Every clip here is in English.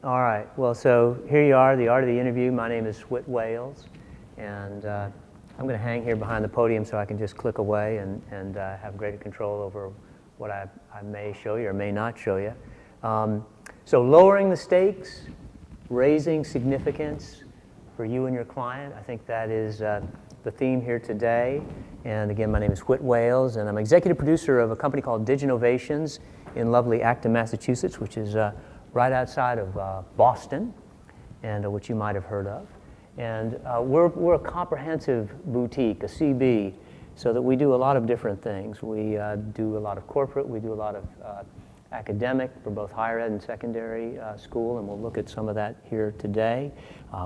All right, well, so here you are, the art of the interview. My name is Whit, and I'm going to hang here behind the podium so I can just click away and have greater control over what I may show you or may not show you. So lowering the stakes, raising significance for you and your client, I think that is the theme here today. And again, my name is Whit, and I'm executive producer of a company called DigiNovations in lovely Acton, Massachusetts, which is right outside of Boston, and which you might have heard of. And we're a comprehensive boutique, a CB, so that we do a lot of different things. We do a lot of corporate, we do a lot of academic for both higher ed and secondary school, and we'll look at some of that here today.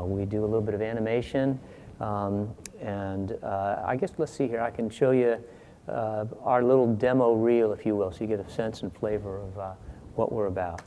We do a little bit of animation, and I guess let's see here, I can show you our little demo reel, if you will, so you get a sense and flavor of what we're about.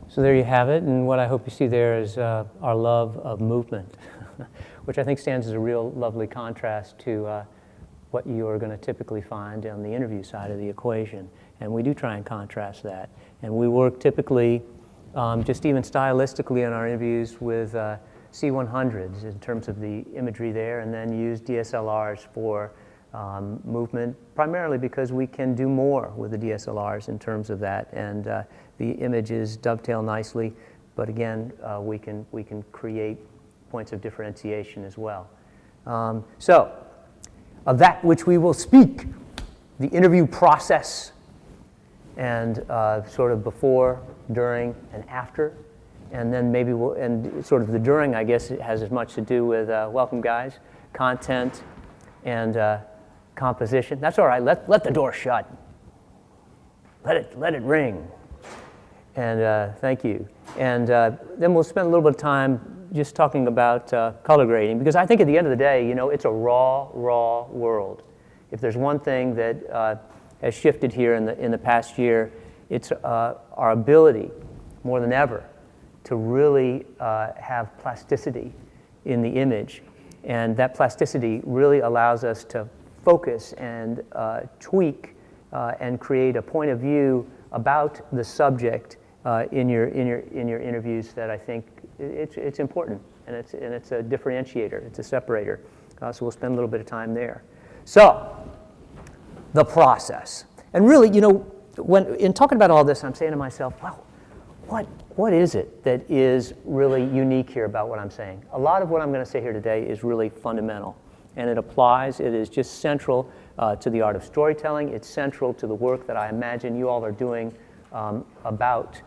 So there you have it, and what I hope you see there is our love of movement, which I think stands as a real lovely contrast to what you are going to typically find on the interview side of the equation. And we do try and contrast that. And we work typically, just even stylistically in our interviews, with C100s in terms of the imagery there, and then use DSLRs for movement, primarily because we can do more with the DSLRs in terms of that, and the images dovetail nicely, but again, we can create points of differentiation as well. So, of that which we will speak, the interview process, and sort of before, during, and after, and then maybe and sort of the during, I guess, it has as much to do with welcome guys, content, and composition. That's all right. Let the door shut. Let it ring. And thank you. And then we'll spend a little bit of time just talking about color grading, because I think at the end of the day, you know, it's a raw world. If there's one thing that has shifted here in the past year, it's our ability, more than ever, to really have plasticity in the image. And that plasticity really allows us to focus and tweak and create a point of view about the subject in your interviews that I think it's important, and it's a differentiator, it's a separator. So we'll spend a little bit of time there. So the process, and really, you know, when in talking about all this, I'm saying to myself, well, what is it that is really unique here about what I'm saying? A lot of what I'm going to say here today is really fundamental, and it applies. It is just central to the art of storytelling. It's central to the work that I imagine you all are doing about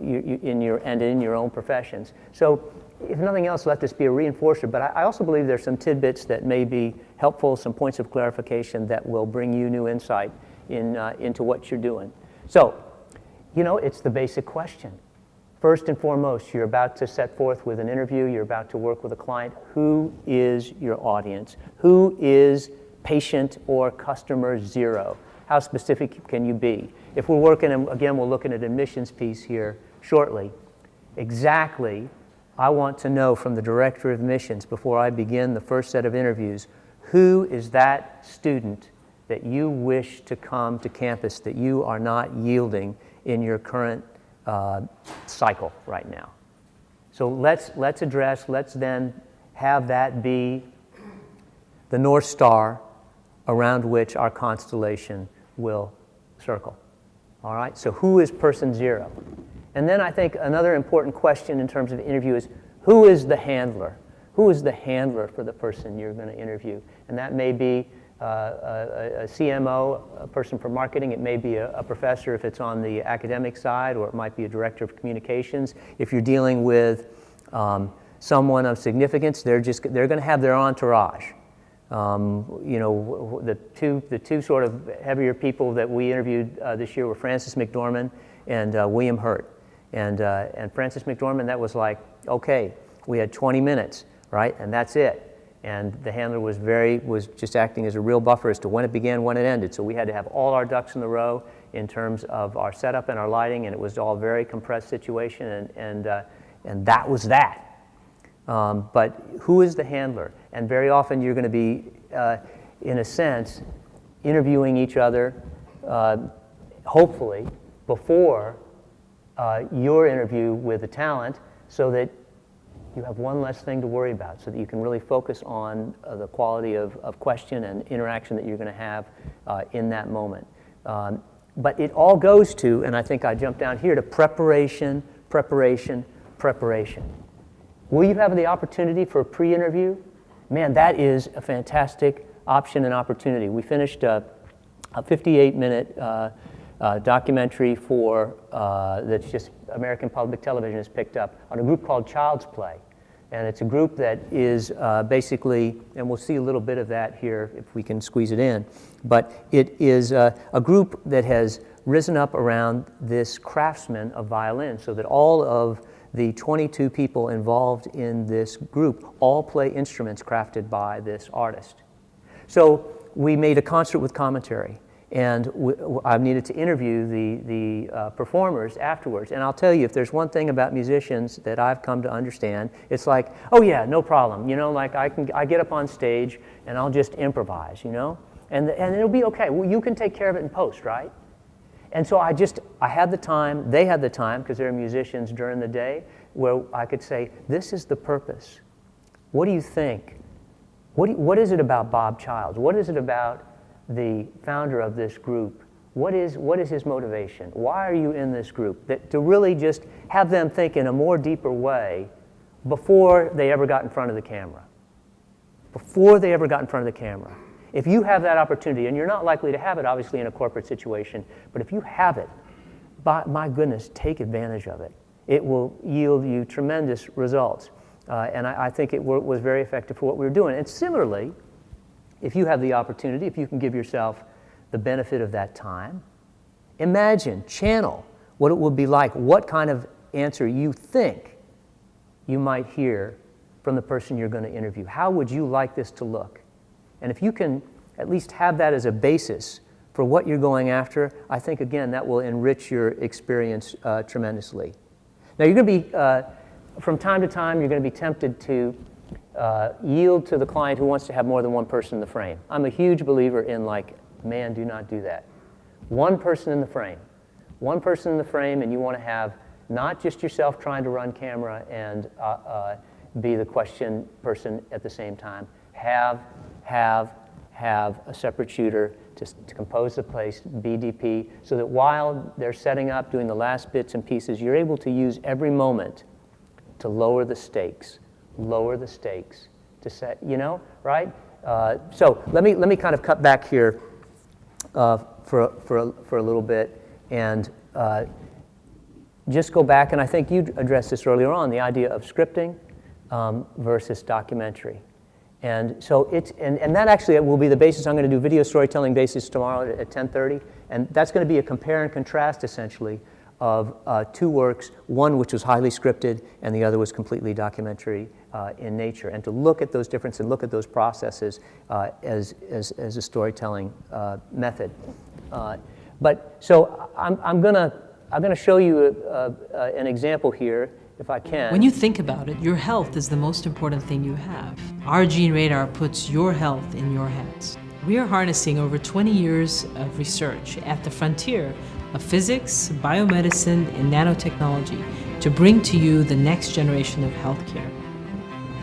in your own professions. So, if nothing else, let this be a reinforcer. But I also believe there's some tidbits that may be helpful, some points of clarification that will bring you new insight into what you're doing. So, you know, it's the basic question. First and foremost, you're about to set forth with an interview, you're about to work with a client. Who is your audience? Who is patient or customer 0? How specific can you be? If we're working, and again, we'll look at an admissions piece here shortly, exactly, I want to know from the director of admissions before I begin the first set of interviews, who is that student that you wish to come to campus that you are not yielding in your current cycle right now. So let's then have that be the North Star around which our constellation will circle. All right, so who is person 0? And then I think another important question in terms of interview is, who is the handler? Who is the handler for the person you're going to interview? And that may be a CMO, a person for marketing. It may be a professor if it's on the academic side, or it might be a director of communications. If you're dealing with someone of significance, they're going to have their entourage. You know, the two sort of heavier people that we interviewed this year were Frances McDormand and William Hurt. And Frances McDormand, that was like, okay, we had 20 minutes, right? And that's it. And the handler was just acting as a real buffer as to when it began, when it ended. So we had to have all our ducks in the row in terms of our setup and our lighting, and it was all a very compressed situation, and that was that. But who is the handler? And very often you're going to be, in a sense, interviewing each other, hopefully, before your interview with the talent, so that you have one less thing to worry about, so that you can really focus on the quality of question and interaction that you're going to have in that moment. But it all goes to, and I think I jumped down here, to preparation, preparation, preparation. Will you have the opportunity for a pre-interview? Man, that is a fantastic option and opportunity. We finished a 58-minute documentary that's just American Public Television has picked up on a group called Child's Play. And it's a group that is basically, and we'll see a little bit of that here if we can squeeze it in, but it is a group that has risen up around this craftsman of violin, so that all of the 22 people involved in this group all play instruments crafted by this artist. So we made a concert with commentary, and I needed to interview the performers afterwards. And I'll tell you, if there's one thing about musicians that I've come to understand, it's like, oh yeah, no problem. You know, like I get up on stage and I'll just improvise, you know? And it'll be okay. Well, you can take care of it in post, right? And so I had the time, they had the time, because they're musicians during the day, where I could say, this is the purpose. What do you think? What is it about Bob Childs? What is it about the founder of this group? What is his motivation? Why are you in this group? To really just have them think in a more deeper way before they ever got in front of the camera. Before they ever got in front of the camera. If you have that opportunity, and you're not likely to have it, obviously, in a corporate situation, but if you have it, my goodness, take advantage of it. It will yield you tremendous results. And I think it was very effective for what we were doing. And similarly, if you have the opportunity, if you can give yourself the benefit of that time, imagine, channel what it would be like, what kind of answer you think you might hear from the person you're going to interview. How would you like this to look? And if you can at least have that as a basis for what you're going after, I think, again, that will enrich your experience tremendously. Now, you're going to be, from time to time, you're going to be tempted to yield to the client who wants to have more than one person in the frame. I'm a huge believer in, like, man, do not do that. One person in the frame. One person in the frame, and you want to have not just yourself trying to run camera and be the question person at the same time. Have a separate shooter to compose the place, BDP, so that while they're setting up, doing the last bits and pieces, you're able to use every moment to lower the stakes, to set, you know, right? So let me kind of cut back here for a little bit and just go back, and I think you addressed this earlier on, the idea of scripting versus documentary. And so and that actually will be the basis. I'm going to do video storytelling basis tomorrow at 10:30, and that's going to be a compare and contrast, essentially, of two works, one which was highly scripted and the other was completely documentary in nature, and to look at those differences and look at those processes as a storytelling method. But so I'm gonna show you an example here, if I can. When you think about it, your health is the most important thing you have. Our Gene Radar puts your health in your hands. We are harnessing over 20 years of research at the frontier of physics, biomedicine, and nanotechnology to bring to you the next generation of healthcare.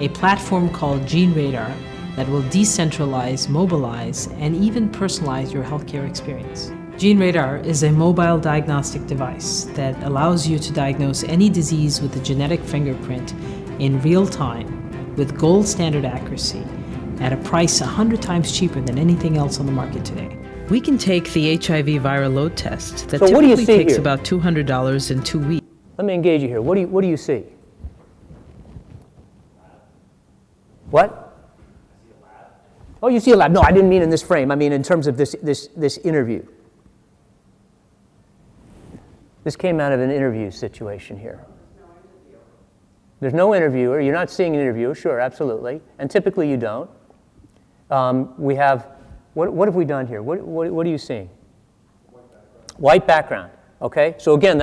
A platform called Gene Radar that will decentralize, mobilize, and even personalize your healthcare experience. Gene Radar is a mobile diagnostic device that allows you to diagnose any disease with a genetic fingerprint in real time with gold standard accuracy at a price 100 times cheaper than anything else on the market today. We can take the HIV viral load test that typically takes about $200 in 2 weeks. Let me engage you here. What do you see? What? Oh, you see a lab. No, I didn't mean in this frame. I mean in terms of this interview. This came out of an interview situation here. There's no interviewer. You're not seeing an interviewer. Sure, absolutely. And typically you don't. We have, what have we done here? What are you seeing? White background. Okay, so again,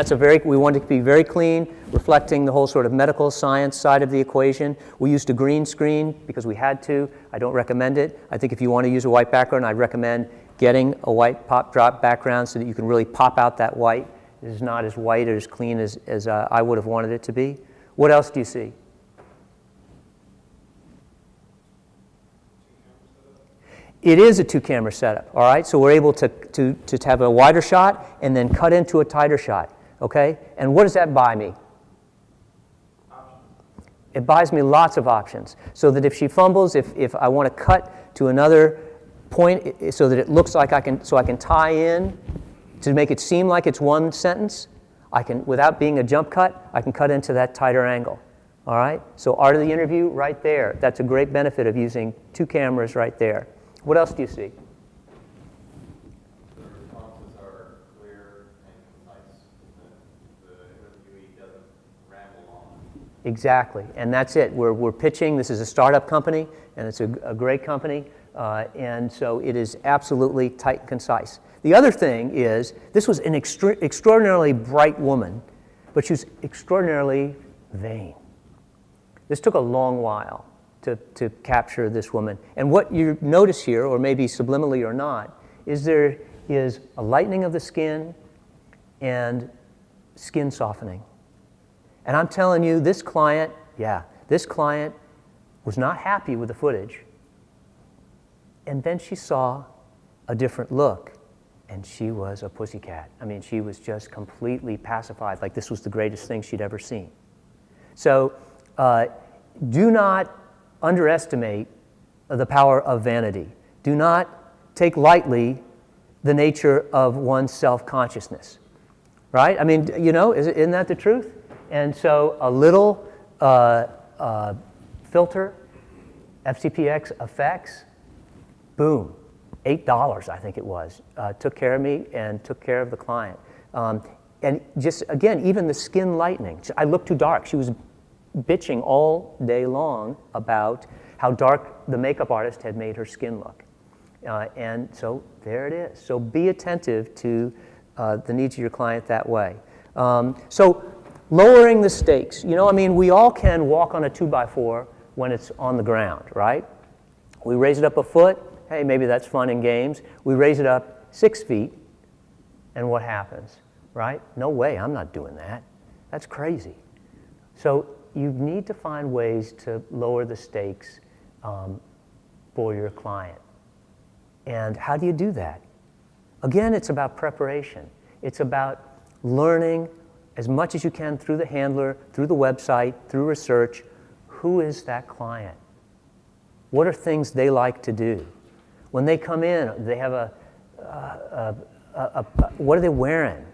we want it to be very clean, reflecting the whole sort of medical science side of the equation. We used a green screen because we had to. I don't recommend it. I think if you want to use a white background, I'd recommend getting a white pop drop background so that you can really pop out that white. It is not as white or as clean as I would have wanted it to be. What else do you see? It is a 2-camera setup, all right? So we're able to have a wider shot and then cut into a tighter shot, okay? And what does that buy me? Options. It buys me lots of options. So that if she fumbles, if I want to cut to another point so that it looks like I can tie in to make it seem like it's one sentence, I can, without being a jump cut, I can cut into that tighter angle, all right? So art of the interview right there. That's a great benefit of using 2 cameras right there. What else do you see? The responses are clear and concise. The interviewee doesn't ramble on. Exactly, and that's it. We're pitching. This is a startup company, and it's a great company, and so it is absolutely tight and concise. The other thing is, this was an extraordinarily bright woman, but she was extraordinarily vain. This took a long while to capture this woman. And what you notice here, or maybe subliminally or not, is there is a lightening of the skin and skin softening. And I'm telling you, this client was not happy with the footage. And then she saw a different look, and she was a pussycat. I mean, she was just completely pacified, like this was the greatest thing she'd ever seen. So do not underestimate the power of vanity. Do not take lightly the nature of one's self-consciousness, right? I mean, you know, isn't that the truth? And so a little filter, FCPX effects, boom, $8, I think it was, took care of me and took care of the client. And just, again, even the skin lightening. I looked too dark. She was bitching all day long about how dark the makeup artist had made her skin look. And so there it is. So be attentive to the needs of your client that way. So lowering the stakes. You know, I mean, we all can walk on a 2x4 when it's on the ground, right? We raise it up a foot. Hey, maybe that's fun and games. We raise it up 6 feet, and what happens, right? No way, I'm not doing that. That's crazy. So you need to find ways to lower the stakes for your client. And how do you do that? Again, it's about preparation. It's about learning as much as you can through the handler, through the website, through research. Who is that client? What are things they like to do? When they come in, they have what are they wearing?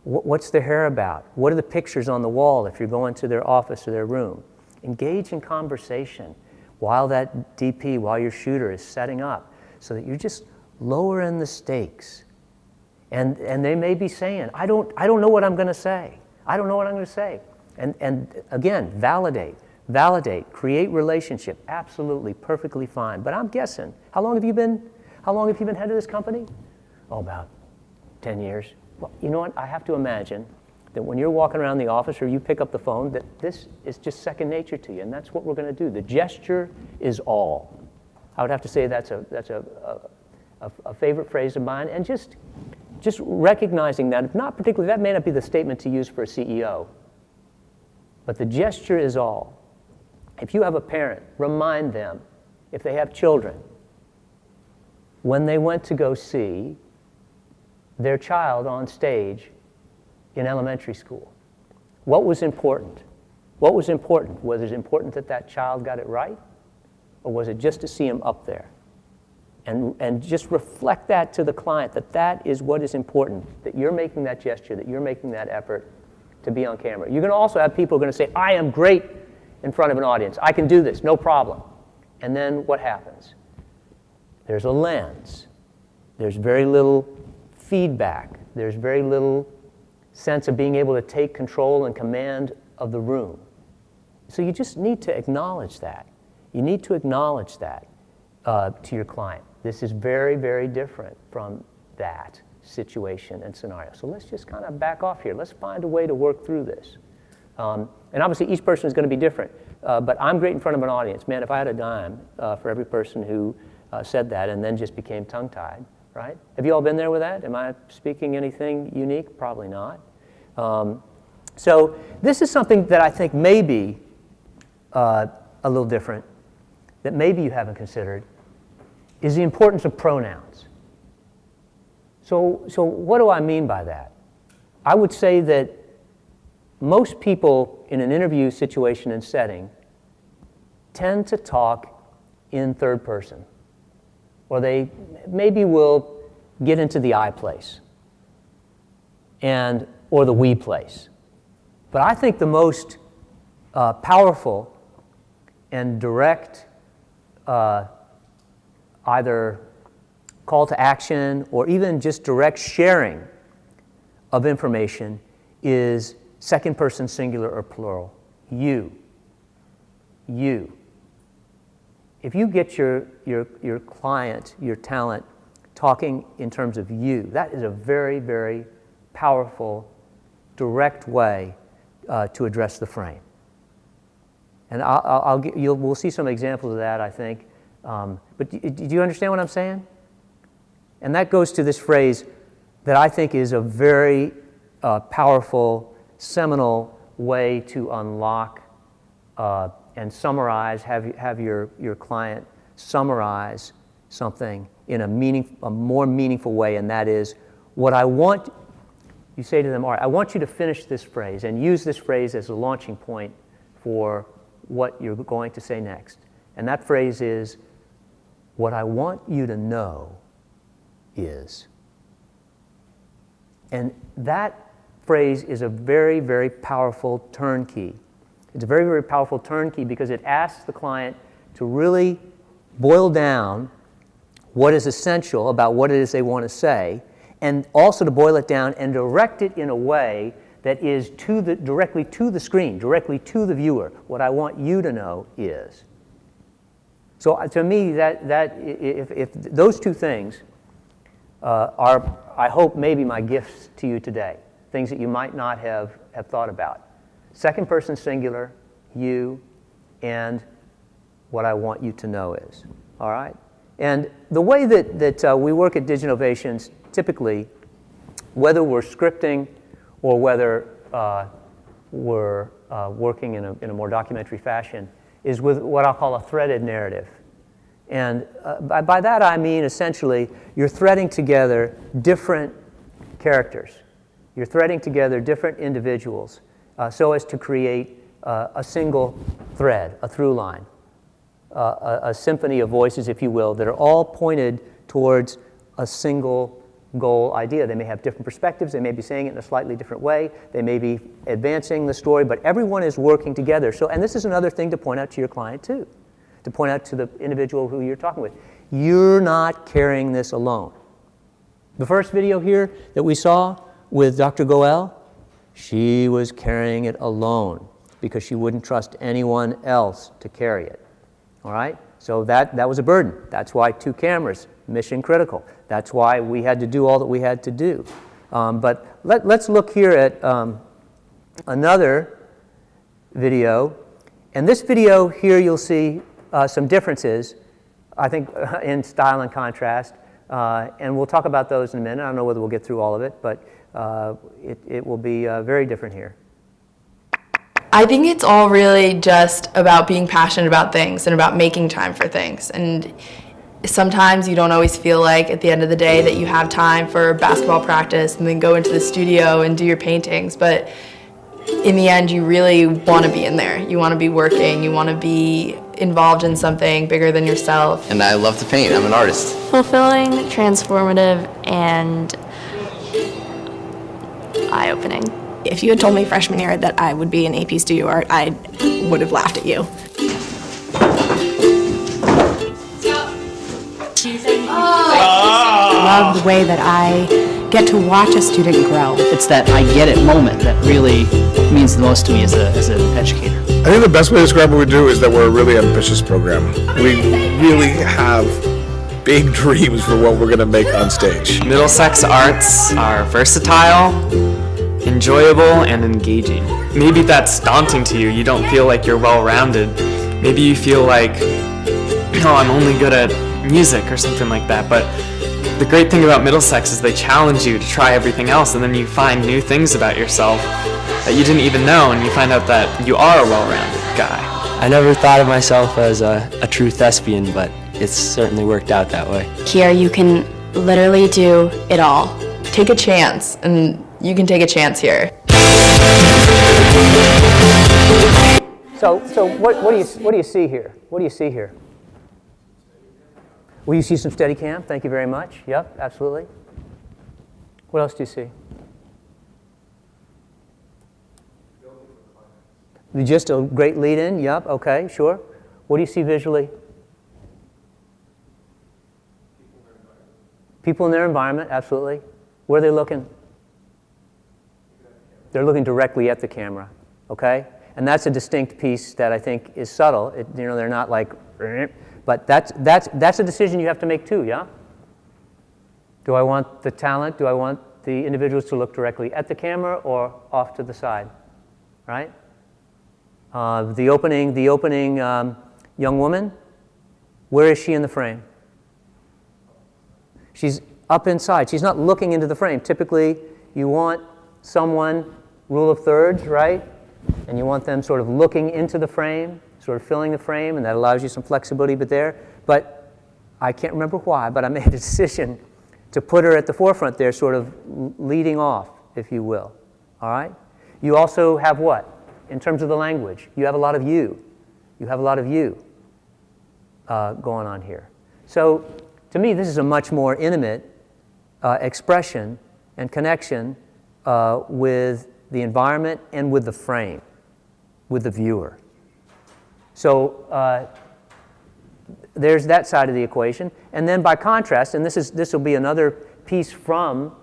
What's their hair about? What are the pictures on the wall if you're going to their office or their room? Engage in conversation while that DP, while your shooter is setting up, so that you're just lowering the stakes. And they may be saying, I don't know what I'm going to say. I don't know what I'm going to say. And again, validate. validate, create relationship, absolutely, perfectly fine. But I'm guessing, how long have you been head of this company? Oh, about 10 years. Well, you know what? I have to imagine that when you're walking around the office or you pick up the phone, that this is just second nature to you, and that's what we're going to do. The gesture is all. I would have to say that's a favorite phrase of mine, and just recognizing that, if not particularly, that may not be the statement to use for a CEO, but the gesture is all. If you have a parent, remind them, if they have children, when they went to go see their child on stage in elementary school, what was important? What was important? Was it important that that child got it right? Or was it just to see him up there? And just reflect that to the client, that that is what is important, that you're making that gesture, that you're making that effort to be on camera. You're going to also have people who are going to say, I am great in front of an audience. I can do this, no problem. And then what happens? There's a lens. There's very little feedback. There's very little sense of being able to take control and command of the room. So you just need to acknowledge that. You need to acknowledge that to your client. This is very, very different from that situation and scenario. So let's just kind of back off here. Let's find a way to work through this. And obviously each person is going to be different, but I'm great in front of an audience. Man, if I had a dime for every person who said that and then just became tongue-tied, right? Have you all been there with that? Am I speaking anything unique? Probably not. So this is something that I think may be a little different, that maybe you haven't considered, is the importance of pronouns. So what do I mean by that? I would say that most people in an interview situation and setting tend to talk in third person, or they maybe will get into the I place or the we place. But I think the most powerful and direct either call to action or even just direct sharing of information is second person singular or plural. You. You. If you get your client, your talent, talking in terms of you, that is a very, very powerful, direct way to address the frame. And we'll see some examples of that, I think. But do you understand what I'm saying? And that goes to this phrase that I think is a very powerful, seminal way to unlock and summarize, have your client summarize something in a more meaningful way, and that is, what I want, you say to them, all right, I want you to finish this phrase and use this phrase as a launching point for what you're going to say next. And that phrase is, what I want you to know is. And that phrase is a very, very powerful turnkey. It's a very, very powerful turnkey because it asks the client to really boil down what is essential about what it is they want to say, and also to boil it down and direct it in a way that is directly to the screen, directly to the viewer. What I want you to know is. So to me, if those two things are, I hope, maybe my gifts to you today, things that you might not have thought about. Second person singular, you, and what I want you to know is. All right? And the way that we work at DigiNovations, typically, whether we're scripting or whether we're working in a more documentary fashion, is with what I'll call a threaded narrative. And by that I mean, essentially, you're threading together different characters. You're threading together different individuals so as to create a single thread, a through line, a symphony of voices, if you will, that are all pointed towards a single goal idea. They may have different perspectives. They may be saying it in a slightly different way. They may be advancing the story, but everyone is working together. So, and this is another thing to point out to your client, too, to point out to the individual who you're talking with. You're not carrying this alone. The first video here that we saw with Dr. Goel, she was carrying it alone because she wouldn't trust anyone else to carry it. All right? So that was a burden. That's why 2 cameras, mission critical. That's why we had to do all that we had to do. But let's look here at another video. And this video here, you'll see some differences, I think, in style and contrast. And we'll talk about those in a minute. I don't know whether we'll get through all of it, but it will be very different here. I think it's all really just about being passionate about things and about making time for things. And sometimes you don't always feel like at the end of the day that you have time for basketball practice and then go into the studio and do your paintings. But in the end, you really want to be in there. You want to be working. You want to be involved in something bigger than yourself. And I love to paint. I'm an artist. Fulfilling, transformative, and eye-opening. If you had told me freshman year that I would be in AP Studio Art, I would have laughed at you. I love the way that I get to watch a student grow. It's that I get it moment that really means the most to me as an educator. I think the best way to describe what we do is that we're a really ambitious program. We really have big dreams for what we're going to make on stage. Middlesex arts are versatile, enjoyable, and engaging. Maybe that's daunting to you. You don't feel like you're well-rounded. Maybe you feel like, oh, I'm only good at music or something like that. But the great thing about Middlesex is they challenge you to try everything else, and then you find new things about yourself that you didn't even know, and you find out that you are a well-rounded guy. I never thought of myself as a true thespian, but it's certainly worked out that way. Here you can literally do it all. Take a chance, and you can take a chance here. So what do you see here? What do you see here? Well, you see some Steadicam. Thank you very much. Yep, absolutely. What else do you see? Just a great lead-in. Yep. Okay. Sure. What do you see visually? People in their environment. Absolutely. Where are they looking? They're looking directly at the camera. Okay. And that's a distinct piece that I think is subtle. They're not like, but that's a decision you have to make too. Yeah. Do I want the talent? Do I want the individuals to look directly at the camera or off to the side? Right. The opening young woman, where is she in the frame? She's up inside. She's not looking into the frame. Typically, you want someone, rule of thirds, right? And you want them sort of looking into the frame, sort of filling the frame, and that allows you some flexibility but I can't remember why, but I made a decision to put her at the forefront there, sort of leading off, if you will. All right? You also have what? In terms of the language, you have a lot of you. You have a lot of you going on here. So to me, this is a much more intimate expression and connection with the environment and with the frame, with the viewer. So there's that side of the equation. And then by contrast, and this will be another piece from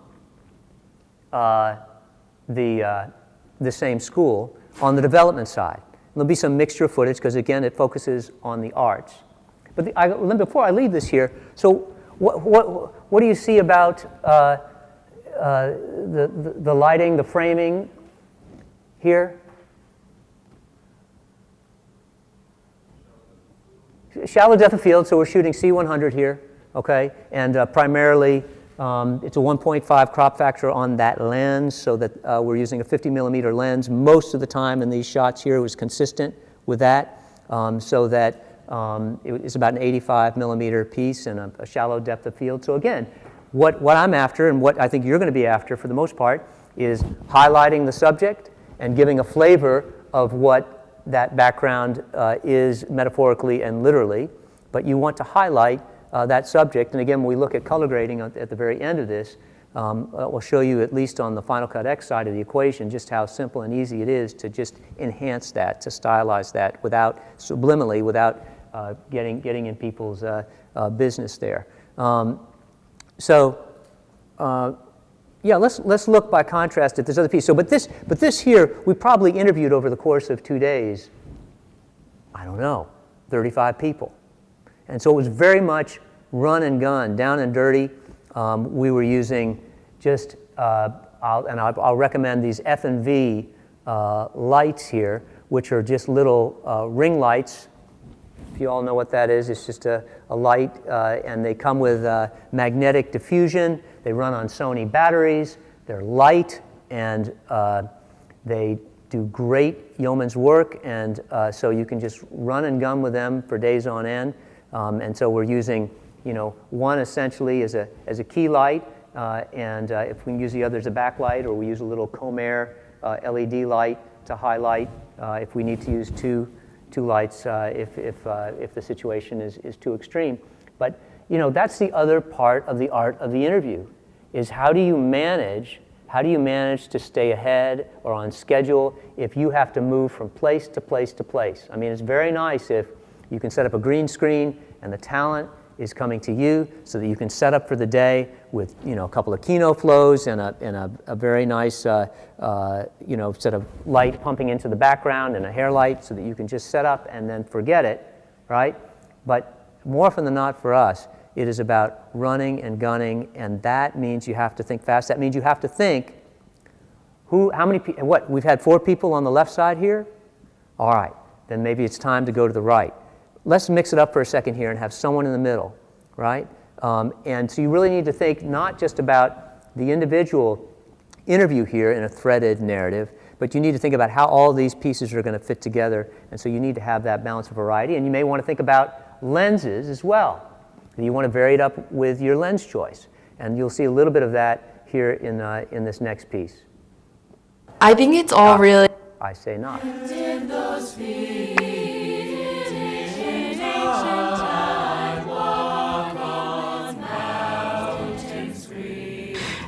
the same school, on the development side. There'll be some mixture of footage because, again, it focuses on the arts. But before I leave this here, so what do you see about the lighting, the framing here? Shallow depth of field, so we're shooting C100 here, okay? And primarily, it's a 1.5 crop factor on that lens, so that we're using a 50 millimeter lens. Most of the time in these shots here was consistent with that, so that it's about an 85 millimeter piece and a shallow depth of field. So again, what I'm after and what I think you're going to be after for the most part is highlighting the subject and giving a flavor of what that background is metaphorically and literally. But you want to highlight that subject. And again, when we look at color grading at the very end of this, we'll show you, at least on the Final Cut X side of the equation, just how simple and easy it is to just enhance that, to stylize that subliminally, without getting in people's business there. So yeah, let's look by contrast at this other piece. So, but this here, we probably interviewed over the course of 2 days, I don't know, 35 people. And so it was very much run and gun, down and dirty. We were using just, I'll recommend these F&V lights here, which are just little ring lights. If you all know what that is, it's just a light, and they come with magnetic diffusion. They run on Sony batteries. They're light, and they do great yeoman's work, and so you can just run and gun with them for days on end. And so we're using, one essentially as a key light, and if we can use the other as a backlight, or we use a little Comair LED light to highlight if we need to use two lights if the situation is too extreme. But that's the other part of the art of the interview, is how do you manage to stay ahead or on schedule if you have to move from place to place to place. I mean, it's very nice if you can set up a green screen and the talent is coming to you so that you can set up for the day with a couple of keynote flows and a very nice set of light pumping into the background and a hair light so that you can just set up and then forget it, right? But more often than not for us, it is about running and gunning, and that means you have to think fast. That means you have to think how many people, what, we've had 4 people on the left side here? All right, then maybe it's time to go to the right. Let's mix it up for a second here and have someone in the middle, right? And so you really need to think not just about the individual interview here in a threaded narrative, but you need to think about how all these pieces are going to fit together, and so you need to have that balance of variety, and you may want to think about lenses as well. You want to vary it up with your lens choice, and you'll see a little bit of that here in this next piece. I think it's all really... I say not.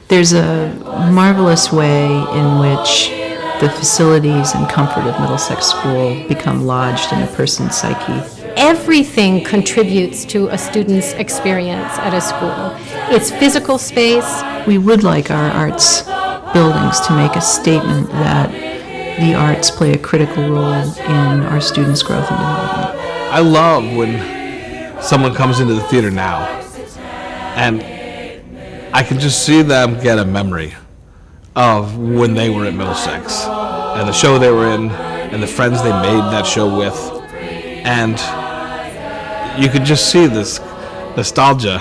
There's a marvelous way in which the facilities and comfort of Middlesex School become lodged in a person's psyche. Everything contributes to a student's experience at a school. It's physical space. We would like our arts buildings to make a statement that the arts play a critical role in our students' growth and development. I love when someone comes into the theater now and I can just see them get a memory of when they were at Middlesex and the show they were in and the friends they made that show with. And you could just see this nostalgia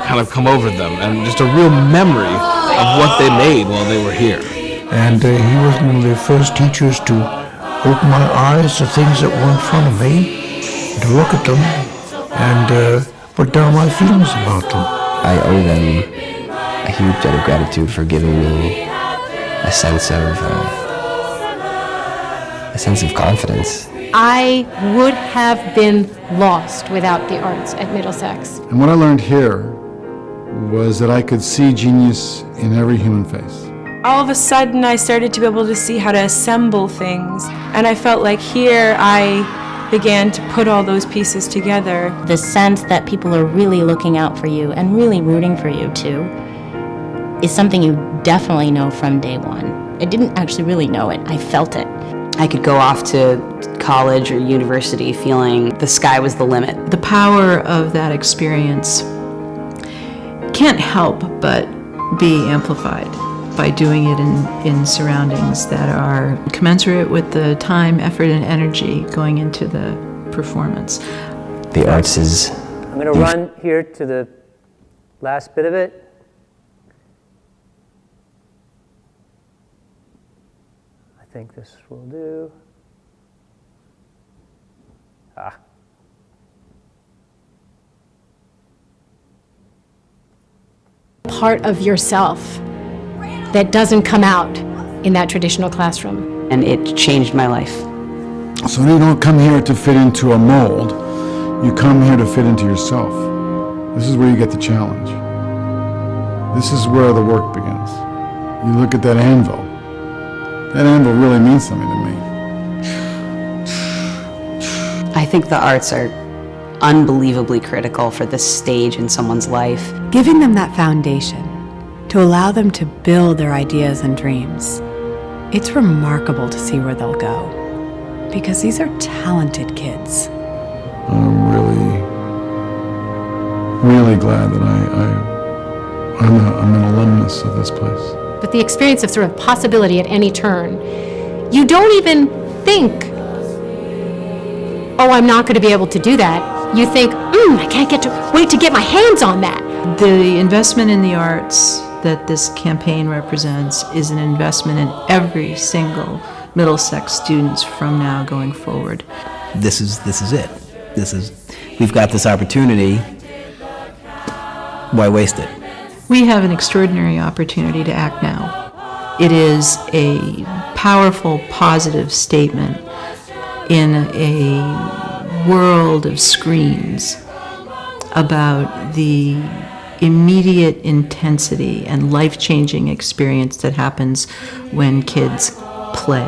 kind of come over them and just a real memory of what they made while they were here. And he was one of the first teachers to open my eyes to things that were in front of me, to look at them and put down my feelings about them. I owe them a huge debt of gratitude for giving me a sense of confidence. I would have been lost without the arts at Middlesex. And what I learned here was that I could see genius in every human face. All of a sudden, I started to be able to see how to assemble things, and I felt like here I began to put all those pieces together. The sense that people are really looking out for you and really rooting for you too is something you definitely know from day one. I didn't actually really know it, I felt it. I could go off to college or university feeling the sky was the limit. The power of that experience can't help but be amplified by doing it in surroundings that are commensurate with the time, effort, and energy going into the performance. The arts is... I'm going to run here to the last bit of it. I think this will do. Part of yourself that doesn't come out in that traditional classroom. And it changed my life. So you don't come here to fit into a mold, you come here to fit into yourself. This is where you get the challenge. This is where the work begins. You look at that anvil. That anvil really means something to me. I think the arts are unbelievably critical for this stage in someone's life. Giving them that foundation to allow them to build their ideas and dreams. It's remarkable to see where they'll go, because these are talented kids. I'm really glad that I'm an alumnus of this place. But the experience of sort of possibility at any turn, you don't even think, oh, I'm not going to be able to do that. You think, I can't wait to get my hands on that. The investment in the arts that this campaign represents is an investment in every single Middlesex student from now going forward. This is it. We've got this opportunity. Why waste it? We have an extraordinary opportunity to act now. It is a powerful, positive statement in a world of screens about the immediate intensity and life-changing experience that happens when kids play.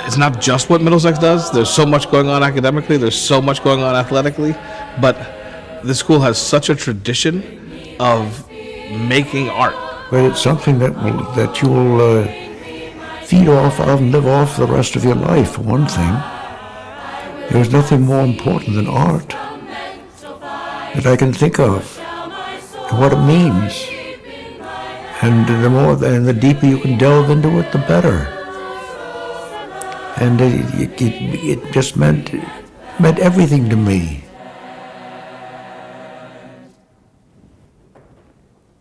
It's not just what Middlesex does. There's so much going on academically, there's so much going on athletically, but the school has such a tradition of making art. But it's something that you'll feed off of and live off the rest of your life, for one thing. There's nothing more important than art that I can think of, and what it means. And the deeper you can delve into it, the better. And it just meant everything to me.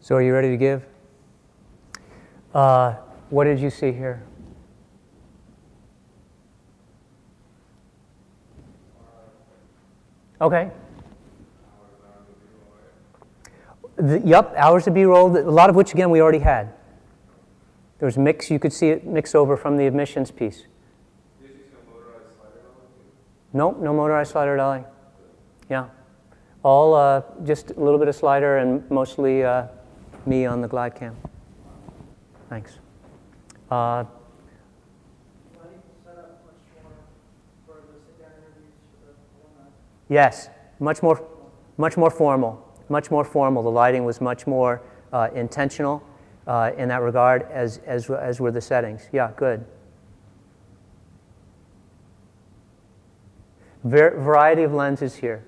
So are you ready to give? What did you see here? Okay. Yup, hours of B-roll, a lot of which, again, we already had. There was mix, you could see it mix over from the admissions piece. Nope, no motorized slider dolly. Yeah. All just a little bit of slider and mostly me on the glide cam. Thanks. Yes, much more formal. Much more formal. The lighting was much more intentional in that regard, as were the settings. Yeah, good. Variety of lenses here,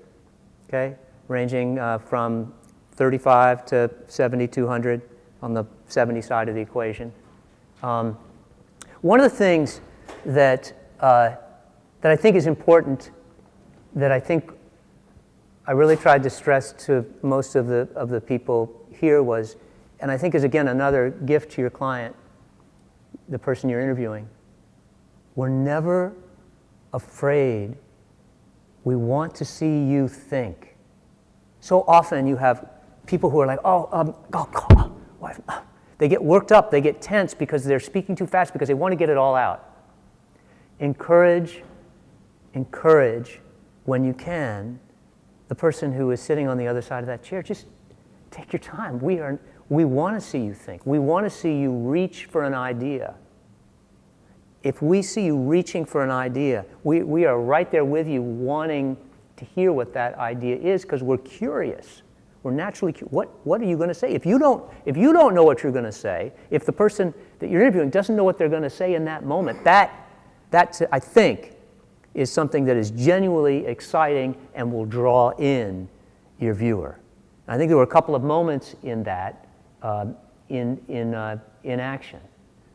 okay, ranging from 35 to 7200 on the 70 side of the equation. One of the things that I think is important, that I think I really tried to stress to most of the people here was, and I think is again another gift to your client, the person you're interviewing, we're never afraid. We want to see you think. So often you have people who are like, they get worked up, they get tense because they're speaking too fast because they want to get it all out. Encourage when you can the person who is sitting on the other side of that chair. Just take your time. We want to see you think. We want to see you reach for an idea. If we see you reaching for an idea, we are right there with you wanting to hear what that idea is because we're curious. We're naturally curious. What are you going to say? If you don't know what you're going to say, if the person that you're interviewing doesn't know what they're going to say in that moment, that I think is something that is genuinely exciting and will draw in your viewer. I think there were a couple of moments in that in action.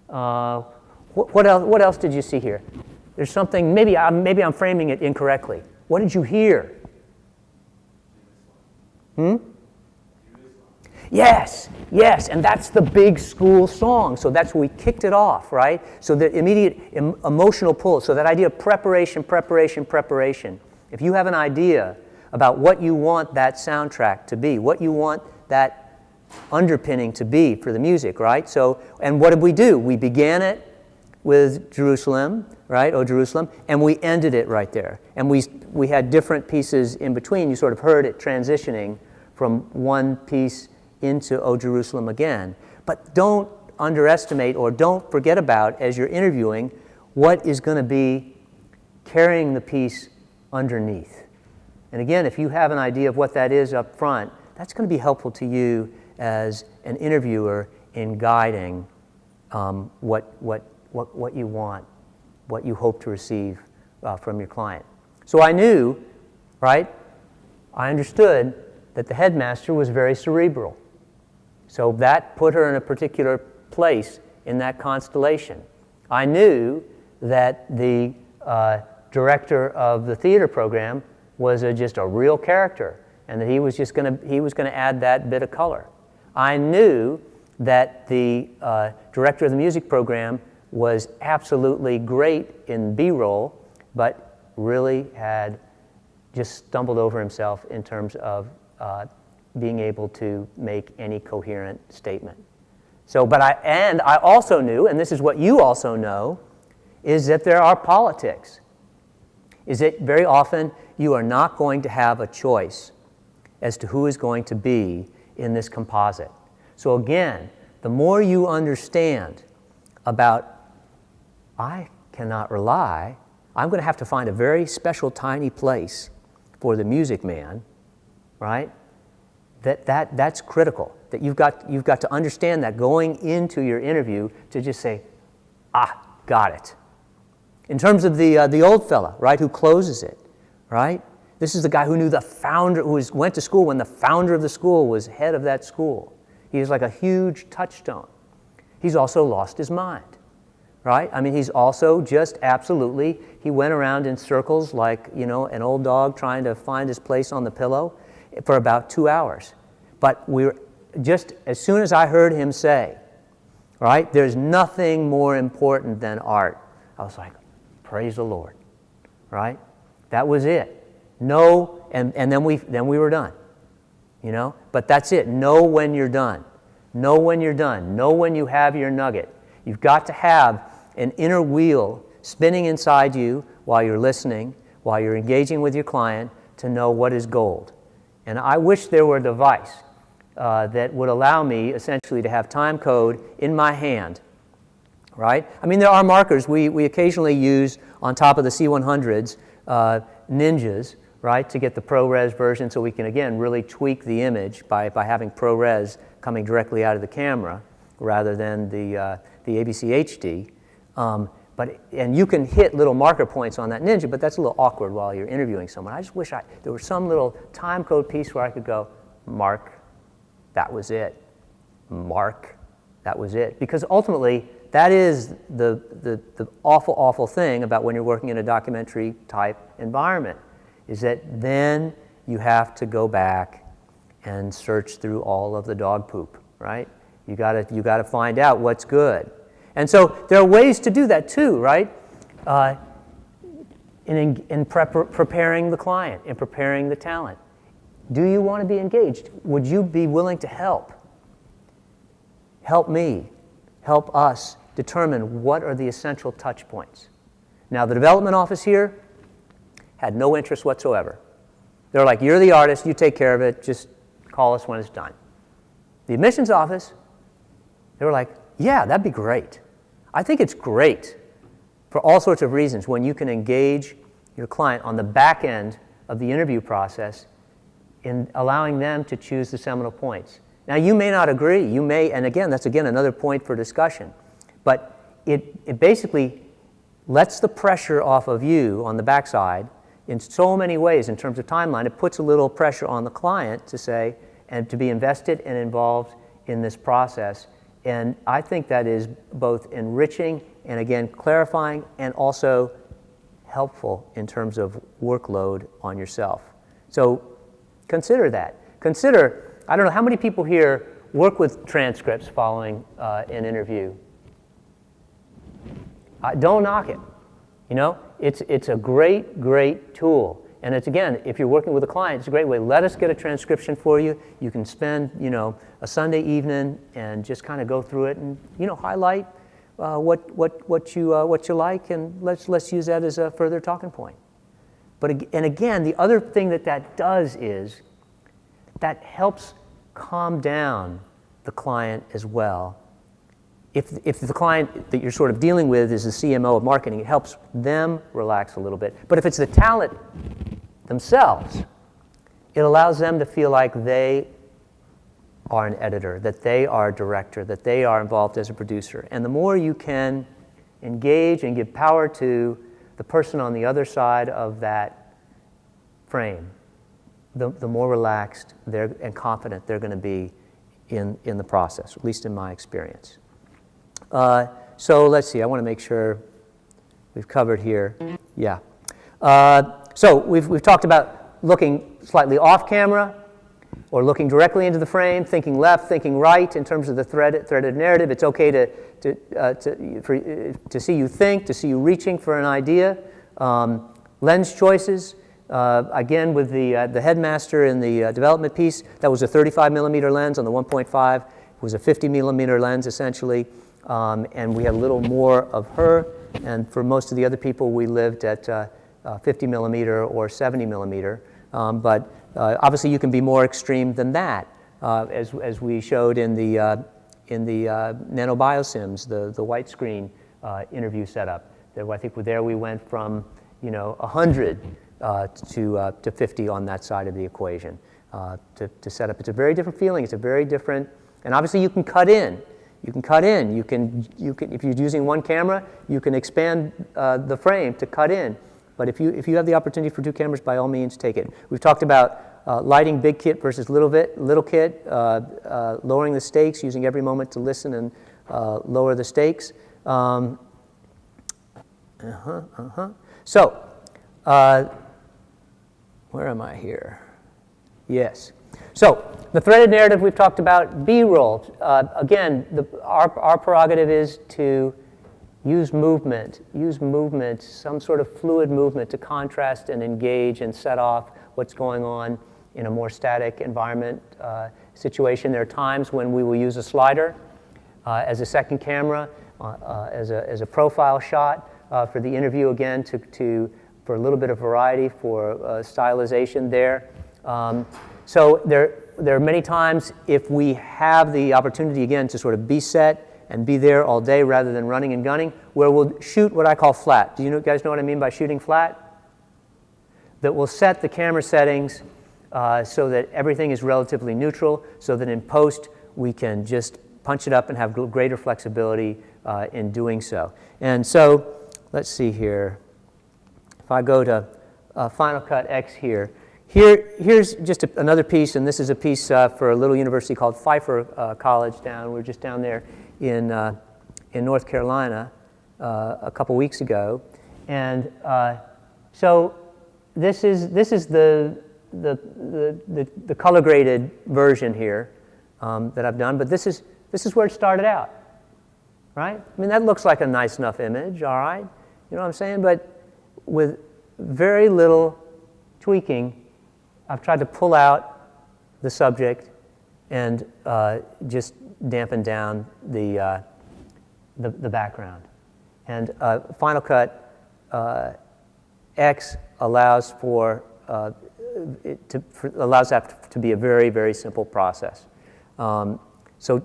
What else did you see here? There's something, maybe I'm framing it incorrectly. What did you hear? Yes, and that's the big school song. So that's where we kicked it off, right? So the immediate emotional pull. So that idea of preparation. If you have an idea about what you want that soundtrack to be, what you want that underpinning to be for the music, right? So, and what did we do? We began it with Jerusalem, right? Oh, Jerusalem, and we ended it right there. And we had different pieces in between. You sort of heard it transitioning from one piece into O Jerusalem again. But don't underestimate or don't forget about, as you're interviewing, what is going to be carrying the piece underneath. And again, if you have an idea of what that is up front, that's going to be helpful to you as an interviewer in guiding what you want, what you hope to receive from your client. So I knew, right, I understood that the headmaster was very cerebral. So that put her in a particular place in that constellation. I knew that the director of the theater program was just a real character, and that he was going to add that bit of color. I knew that the director of the music program was absolutely great in B-roll, but really had just stumbled over himself in terms of being able to make any coherent statement. So, I also knew, and this is what you also know, is that there are politics. Is that very often you are not going to have a choice as to who is going to be in this composite. So again, the more you understand about, I cannot rely, I'm going to have to find a very special tiny place for the music man, right? That's critical. That you've got to understand that going into your interview to just say, got it. In terms of the old fella, right, who closes it, right? This is the guy who knew the founder, who went to school when the founder of the school was head of that school. He is like a huge touchstone. He's also lost his mind, right? I mean, he's also just absolutely, he went around in circles like, an old dog trying to find his place on the pillow for about 2 hours. But just as soon as I heard him say, right, there's nothing more important than art, I was like, praise the Lord, right? That was it. Know, and then we were done, But that's it. Know when you're done. Know when you're done. Know when you have your nugget. You've got to have an inner wheel spinning inside you while you're listening, while you're engaging with your client, to know what is gold. And I wish there were a device that would allow me essentially to have time code in my hand, right? I mean, there are markers we occasionally use on top of the C100s, ninjas, right, to get the ProRes version so we can, again, really tweak the image by having ProRes coming directly out of the camera rather than the ABC HD. And you can hit little marker points on that ninja, but that's a little awkward while you're interviewing someone. I just wish there was some little time code piece where I could go, mark, that was it. Mark, that was it. Because ultimately, that is the awful, awful thing about when you're working in a documentary type environment, is that then you have to go back and search through all of the dog poop, right? You gotta find out what's good. And so there are ways to do that too, right? In preparing the client, in preparing the talent. Do you want to be engaged? Would you be willing to help? Help me, help us determine what are the essential touch points. Now, the development office here had no interest whatsoever. They're like, you're the artist, you take care of it, just call us when it's done. The admissions office, they were like, yeah, that'd be great. I think it's great for all sorts of reasons when you can engage your client on the back end of the interview process in allowing them to choose the seminal points. Now, you may not agree. You may, and again, that's again another point for discussion. But it basically lets the pressure off of you on the backside in so many ways in terms of timeline. It puts a little pressure on the client to say, and to be invested and involved in this process. And I think that is both enriching and, again, clarifying and also helpful in terms of workload on yourself. So consider that. Consider, I don't know, how many people here work with transcripts following an interview? Don't knock it. It's a great, great tool. And it's, again, if you're working with a client, it's a great way. Let us get a transcription for you. You can spend, a Sunday evening and just kind of go through it and, highlight what you like, and let's use that as a further talking point. And again, the other thing that does is that helps calm down the client as well. If the client that you're sort of dealing with is the CMO of marketing, it helps them relax a little bit. But if it's the talent themselves, it allows them to feel like they are an editor, that they are a director, that they are involved as a producer. And the more you can engage and give power to the person on the other side of that frame, the more relaxed and confident they're going to be in the process, at least in my experience. So let's see, I want to make sure we've covered here. Yeah. So we've talked about looking slightly off camera, or looking directly into the frame, thinking left, thinking right in terms of the threaded narrative. It's okay to see you think, to see you reaching for an idea. Lens choices, again with the headmaster in the development piece, that was a 35 millimeter lens on the 1.5. It was a 50 millimeter lens essentially, and we had a little more of her. And for most of the other people, we lived at 50 millimeter or 70 millimeter. But obviously, you can be more extreme than that, as we showed in the nanobiosims, the white screen interview setup. I think there we went from 100 to 50 on that side of the equation to set up. It's a very different feeling. It's a very different, and obviously you can cut in. You can cut in. You can if you're using one camera, you can expand the frame to cut in. But if you have the opportunity for two cameras, by all means, take it. We've talked about lighting big kit versus little kit, lowering the stakes, using every moment to listen and lower the stakes. So, where am I here? Yes. So, the threaded narrative we've talked about, B-roll. Again, our prerogative is to use movement, some sort of fluid movement to contrast and engage and set off what's going on in a more static environment situation. There are times when we will use a slider as a second camera, as a profile shot for the interview, again, for a little bit of variety, for stylization there. So there are many times, if we have the opportunity, again, to sort of be set and be there all day rather than running and gunning, where we'll shoot what I call flat. Do you guys know what I mean by shooting flat? That we'll set the camera settings so that everything is relatively neutral, so that in post we can just punch it up and have greater flexibility in doing so. And so, let's see here. If I go to Final Cut X here's just another piece, and this is a piece for a little university called Pfeiffer College we're just down there in North Carolina a couple weeks ago, and so this is the color graded version here that I've done, but this is where it started out, right? I mean, that looks like a nice enough image, all right? You know what I'm saying? But with very little tweaking, I've tried to pull out the subject and just dampen down the background. And Final Cut X allows allows that to be a very, very simple process. So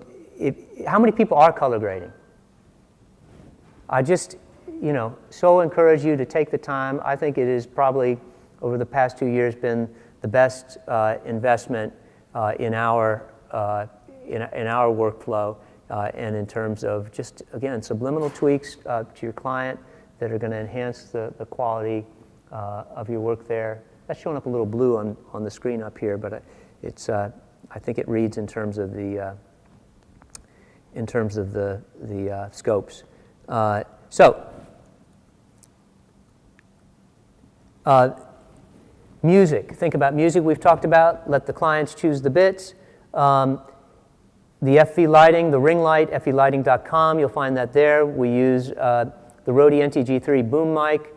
how many people are color grading? I just, so encourage you to take the time. I think it is probably, over the past 2 years, been the best investment in our workflow, and in terms of just, again, subliminal tweaks to your client that are going to enhance the quality of your work there. That's showing up a little blue on the screen up here, but it's I think it reads in terms of the scopes. Music. Think about music. We've talked about let the clients choose the bits. The FV lighting, the ring light, fvlighting.com. You'll find that there. We use the Rode NTG3 boom mic.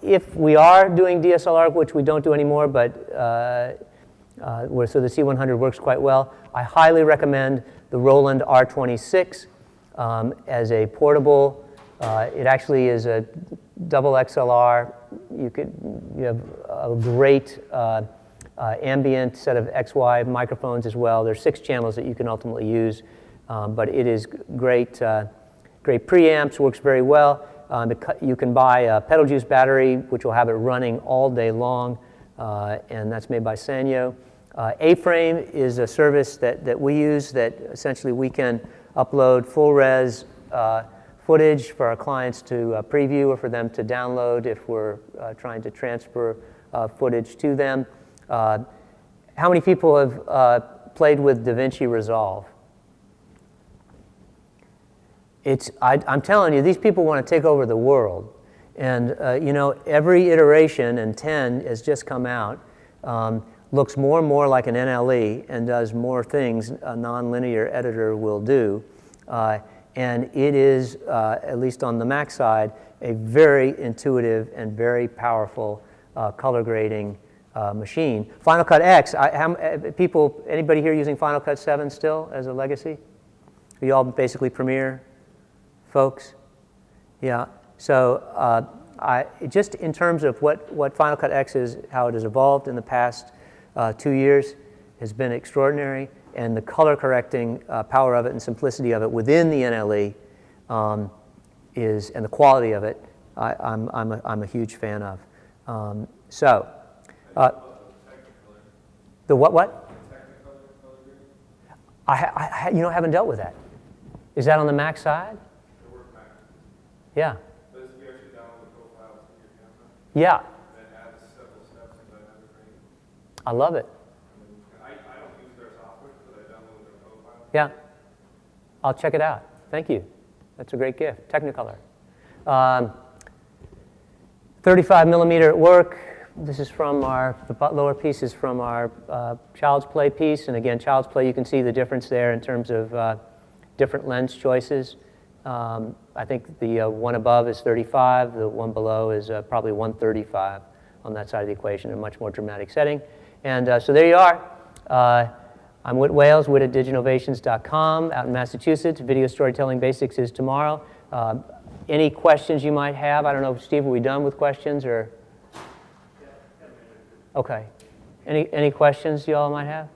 If we are doing DSLR, which we don't do anymore, but so the C100 works quite well, I highly recommend the Roland R26 as a portable. It actually is a double XLR. You have a great ambient set of XY microphones as well. There's 6 channels that you can ultimately use, but it is great. Great preamps, works very well. You can buy a pedal juice battery, which will have it running all day long, and that's made by Sanyo. A-Frame is a service that we use that essentially we can upload full res footage for our clients to preview or for them to download if we're trying to transfer footage to them. How many people have played with DaVinci Resolve? I'm telling you, these people want to take over the world. And you know, every iteration, and 10 has just come out, looks more and more like an NLE and does more things a nonlinear editor will do. And it is, at least on the Mac side, a very intuitive and very powerful color grading machine. Final Cut X, anybody here using Final Cut 7 still as a legacy? Are you all basically Premiere folks? Yeah. So just in terms of what Final Cut X is, how it has evolved in the past 2 years has been extraordinary, and the color correcting power of it and simplicity of it within the NLE and the quality of it, I'm a huge fan of. The what? I haven't dealt with that. Is that on the Mac side? Yeah. Yeah. I love it. Yeah. I'll check it out. Thank you. That's a great gift. Technicolor. 35 millimeter at work. This is from the lower piece is from our Child's Play piece. And again, Child's Play, you can see the difference there in terms of different lens choices. I think the one above is 35. The one below is probably 135 on that side of the equation, a much more dramatic setting. And so there you are. I'm Whit Wales, Whit at DigiNovations.com out in Massachusetts. Video Storytelling Basics is tomorrow. Any questions you might have? I don't know, Steve, are we done with questions or? Okay. Any questions you all might have?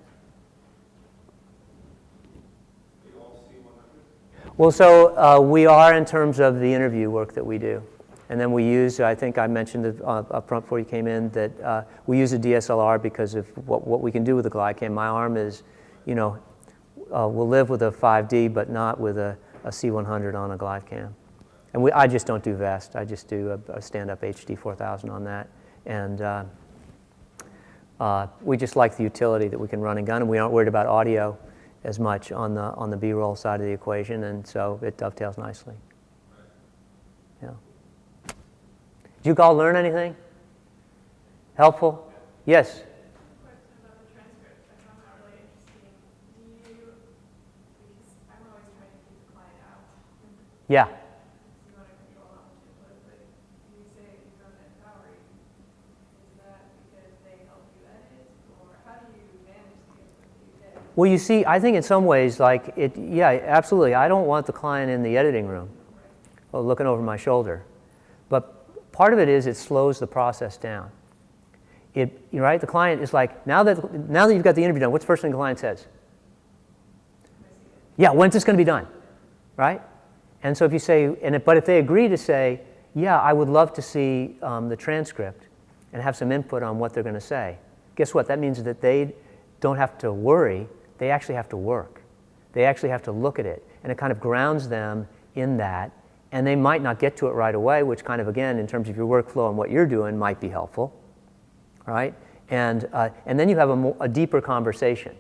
Well, so we are in terms of the interview work that we do. And then we use, I think I mentioned it up front before you came in, that we use a DSLR because of what we can do with the GlideCam. My arm is, will live with a 5D, but not with a C100 on a GlideCam. And I just don't do vest. I just do a stand-up HD 4000 on that. And we just like the utility that we can run and gun, and we aren't worried about audio as much on the B-roll side of the equation, and so it dovetails nicely. Yeah. Did you all learn anything? Helpful? Yes? Yeah. Well, you see, I think in some ways, yeah, absolutely. I don't want the client in the editing room or looking over my shoulder. But part of it is it slows the process down. Right? The client is like, now that you've got the interview done, what's the first thing the client says? Yeah, when's this going to be done? Right? And so if you say, but if they agree to say, yeah, I would love to see the transcript and have some input on what they're going to say, guess what? That means that they don't have to worry. They actually have to work. They actually have to look at it. And it kind of grounds them in that. And they might not get to it right away, which kind of, again, in terms of your workflow and what you're doing, might be helpful. Right? And then you have a deeper conversation.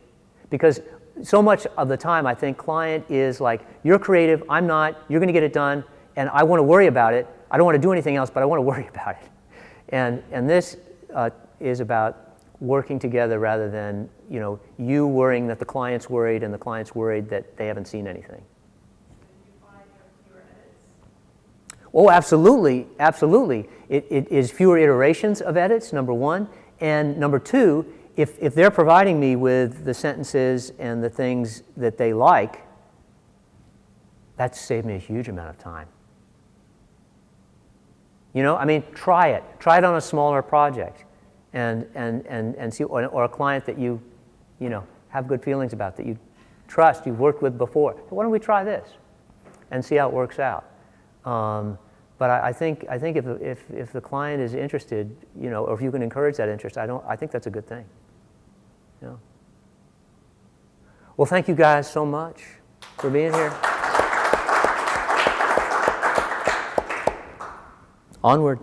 Because so much of the time, I think client is like, you're creative, I'm not, you're going to get it done, and I want to worry about it. I don't want to do anything else, but I want to worry about it. And this is about working together rather than you worrying that the client's worried and the client's worried that they haven't seen anything. Oh, absolutely, absolutely. It is fewer iterations of edits, number one. And number two, if they're providing me with the sentences and the things that they like, that's saved me a huge amount of time. I mean, try it. Try it on a smaller project. And see, or a client that you have good feelings about, that you trust, you've worked with before. Why don't we try this, and see how it works out? But I think if the client is interested, or if you can encourage that interest, I think that's a good thing. Yeah. Well, thank you guys so much for being here. Onward.